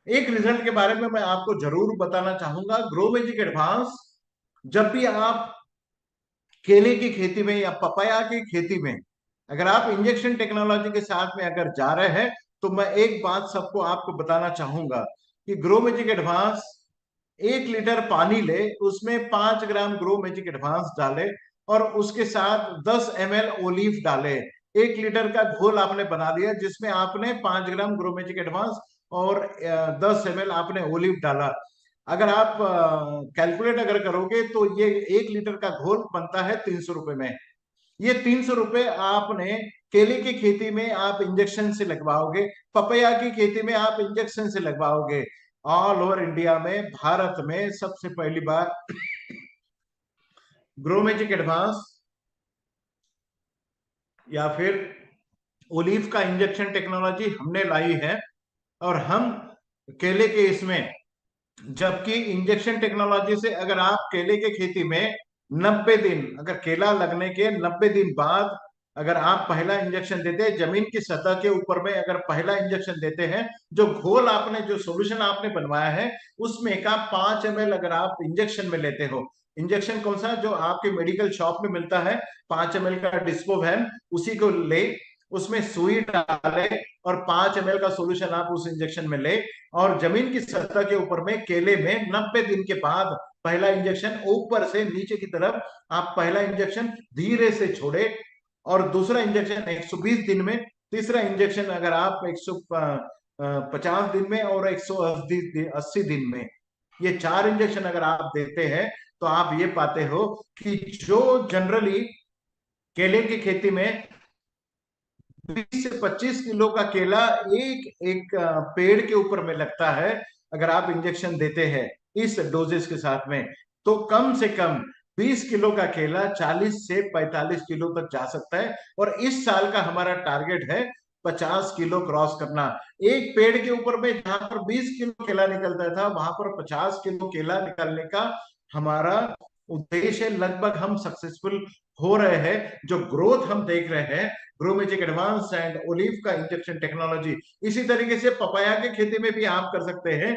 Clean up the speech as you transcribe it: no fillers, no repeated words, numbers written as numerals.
एक रिजल्ट के बारे में मैं आपको जरूर बताना चाहूंगा। ग्रो मैजिक एडवांस, जब भी आप केले की खेती में या पपाया की खेती में अगर आप इंजेक्शन टेक्नोलॉजी के साथ में अगर जा रहे हैं, तो मैं एक बात सबको आपको बताना चाहूंगा कि ग्रो मैजिक एडवांस 1 लीटर पानी ले, उसमें 5 ग्राम ग्रो मैजिक एडवांस डाले और उसके साथ 10 ml ओलिव डाले। 1 लीटर का घोल आपने बना लिया जिसमें आपने 5 ग्राम ग्रो मैजिक एडवांस और 10 ml आपने ओलिव डाला। अगर आप कैलकुलेट अगर करोगे तो ये 1 लीटर का घोल बनता है 300 रुपए में। ये 300 रुपए आपने केले की खेती में आप इंजेक्शन से लगवाओगे, पपैया की खेती में आप इंजेक्शन से लगवाओगे। ऑल ओवर इंडिया में, भारत में सबसे पहली बार ग्रो मैजिक एडवांस या फिर ओलिव का इंजेक्शन टेक्नोलॉजी हमने लाई है। और हम केले के इसमें, जबकि इंजेक्शन टेक्नोलॉजी से अगर आप केले के खेती में 90 दिन, अगर केला लगने के 90 दिन बाद अगर आप पहला इंजेक्शन देते हैं, जमीन की सतह के ऊपर में अगर पहला इंजेक्शन देते हैं, जो घोल आपने, जो सॉल्यूशन आपने बनवाया है उसमें का 5 ml अगर आप इंजेक्शन में लेते हो, इंजेक्शन कौन सा जो आपके मेडिकल शॉप में मिलता है, 5 ml का डिस्पोवैन, उसी को ले, उसमें सुई डाले और 5 ml का सॉल्यूशन आप उस इंजेक्शन में ले और जमीन की सतह के ऊपर में केले में 90 दिन के बाद पहला इंजेक्शन ऊपर से नीचे की तरफ आप पहला इंजेक्शन धीरे से छोड़े और दूसरा इंजेक्शन 120 दिन में, तीसरा इंजेक्शन अगर आप 150 दिन में और 180 दिन में, ये 4 इंजेक्शन अगर आप देते हैं तो आप ये पाते हो कि जो जनरली केले की खेती में 20 से 25 किलो का केला एक एक पेड़ के ऊपर में लगता है, अगर आप इंजेक्शन देते हैं इस डोजेस के साथ में, तो कम से कम 20 किलो का केला 40 से 45 किलो तक जा सकता है। और इस साल का हमारा टारगेट है 50 किलो क्रॉस करना। एक पेड़ के ऊपर में जहां पर 20 किलो केला निकलता था, वहां पर 50 किलो केला निकालने का हमारा उद्देश्य है। लगभग हम सक्सेसफुल हो रहे हैं। जो ग्रोथ हम देख रहे हैं grow magic advance and olive का इंजेक्शन टेक्नोलॉजी, इसी तरीके से पपाया के खेती में भी आप कर सकते हैं।